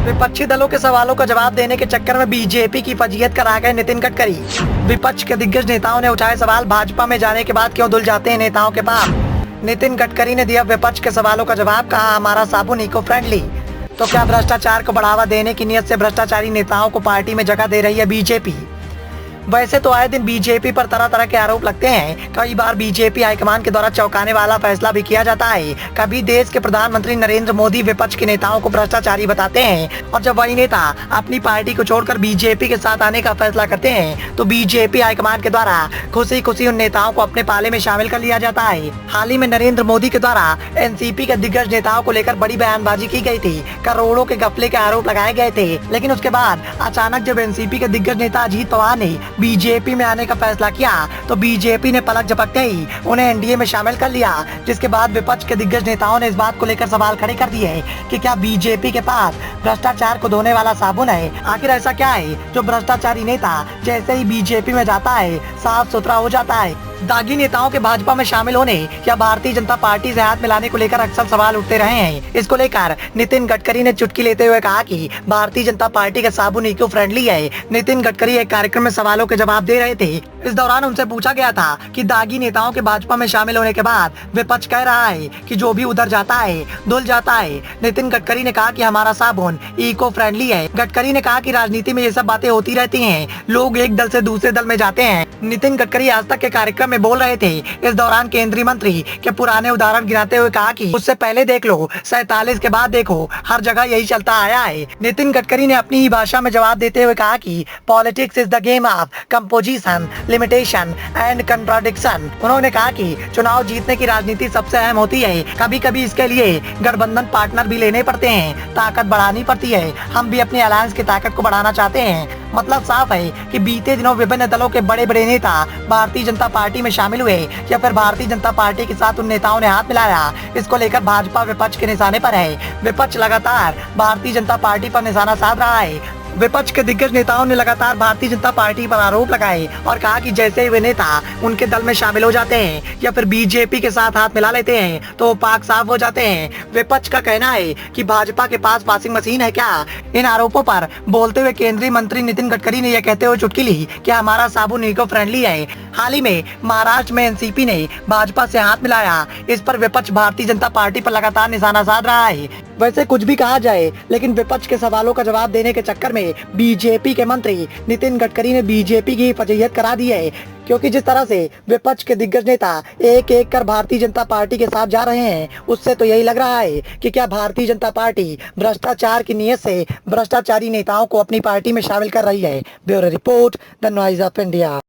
विपक्षी दलों के सवालों का जवाब देने के चक्कर में बीजेपी की फजीहत करा गए नितिन गडकरी। विपक्ष के दिग्गज नेताओं ने उठाए सवाल, भाजपा में जाने के बाद क्यों धुल जाते हैं नेताओं के पाप। नितिन गडकरी ने दिया विपक्ष के सवालों का जवाब, कहा हमारा साबुन इको फ्रेंडली। तो क्या भ्रष्टाचार को बढ़ावा देने की नियत से भ्रष्टाचारी नेताओं को पार्टी में जगह दे रही है बीजेपी। वैसे तो आए दिन बीजेपी पर तरह तरह के आरोप लगते हैं। कई बार बीजेपी हाईकमान के द्वारा चौंकाने वाला फैसला भी किया जाता है। कभी देश के प्रधानमंत्री नरेंद्र मोदी विपक्ष के नेताओं को भ्रष्टाचारी बताते हैं, और जब वही नेता अपनी पार्टी को छोड़कर बीजेपी के साथ आने का फैसला करते हैं तो बीजेपी हाईकमान के द्वारा खुशी खुशी उन नेताओं को अपने पाले में शामिल कर लिया जाता है। हाल ही में नरेंद्र मोदी के द्वारा एनसीपी के दिग्गज नेताओं को लेकर बड़ी बयानबाजी की गई थी। करोड़ों के घपले के आरोप लगाए गए थे, लेकिन उसके बाद अचानक जब एनसीपी के दिग्गज नेता अजीत पवार ने बीजेपी में आने का फैसला किया तो बीजेपी ने पलक झपकते ही उन्हें एनडीए में शामिल कर लिया। जिसके बाद विपक्ष के दिग्गज नेताओं ने इस बात को लेकर सवाल खड़े कर दिए कि क्या बीजेपी के पास भ्रष्टाचार को धोने वाला साबुन है। आखिर ऐसा क्या है जो भ्रष्टाचारी नेता जैसे ही बीजेपी में जाता है साफ सुथरा हो जाता है। दागी नेताओं के भाजपा में शामिल होने या भारतीय जनता पार्टी से हाथ मिलाने को लेकर अक्सर सवाल उठते रहे हैं। इसको लेकर नितिन गडकरी ने चुटकी लेते हुए कहा कि भारतीय जनता पार्टी का साबुन इको फ्रेंडली है। नितिन गडकरी एक कार्यक्रम में सवालों के जवाब दे रहे थे। इस दौरान उनसे पूछा गया था कि दागी नेताओं के भाजपा में शामिल होने के बाद विपक्ष कह रहा है कि जो भी उधर जाता है धुल जाता है। नितिन गडकरी ने कहा कि हमारा साबुन इको फ्रेंडली है। गडकरी ने कहा कि राजनीति में ये सब बातें होती रहती हैं, लोग एक दल से दूसरे दल में जाते हैं। नितिन गडकरी आज तक के कार्यक्रम में बोल रहे थे। इस दौरान केंद्रीय मंत्री के पुराने उदाहरण गिनाते हुए कहा कि उससे पहले देख लो, 47 के बाद देखो, हर जगह यही चलता आया है। नितिन गडकरी ने अपनी ही भाषा में जवाब देते हुए कहा कि politics is the game of composition, limitation and contradiction. उन्होंने कहा कि चुनाव जीतने की राजनीति सबसे अहम होती है। कभी कभी इसके लिए गठबंधन पार्टनर भी लेने पड़ते हैं, ताकत बढ़ानी पड़ती है। हम भी अपनी अलायंस की ताकत को बढ़ाना चाहते हैं। मतलब साफ है कि बीते दिनों विभिन्न दलों के बड़े बड़े नेता भारतीय जनता पार्टी में शामिल हुए या फिर भारतीय जनता पार्टी के साथ उन नेताओं ने हाथ मिलाया। इसको लेकर भाजपा विपक्ष के निशाने पर है। विपक्ष लगातार भारतीय जनता पार्टी पर निशाना साध रहा है। विपक्ष के दिग्गज नेताओं ने लगातार भारतीय जनता पार्टी पर आरोप लगाए और कहा कि जैसे ही वे नेता उनके दल में शामिल हो जाते हैं या फिर बीजेपी के साथ हाथ मिला लेते हैं तो पाक साफ हो जाते हैं। विपक्ष का कहना है कि भाजपा के पास वॉशिंग मशीन है क्या। इन आरोपों पर बोलते हुए केंद्रीय मंत्री नितिन गडकरी ने यह कहते हुए चुटकी ली कि हमारा साबुन इको फ्रेंडली है। हाल ही में महाराष्ट्र में एनसीपी ने भाजपा से हाथ मिलाया। इस पर विपक्ष भारतीय जनता पार्टी पर लगातार निशाना साध रहा है। वैसे कुछ भी कहा जाए, लेकिन विपक्ष के सवालों का जवाब देने के चक्कर में बीजेपी के मंत्री नितिन गडकरी ने बीजेपी की फजीहत करा दी है। क्योंकि जिस तरह से विपक्ष के दिग्गज नेता एक एक कर भारतीय जनता पार्टी के साथ जा रहे हैं, उससे तो यही लग रहा है कि क्या भारतीय जनता पार्टी भ्रष्टाचार की नीयत से भ्रष्टाचारी नेताओं को अपनी पार्टी में शामिल कर रही है। Bureau report, the noise of India.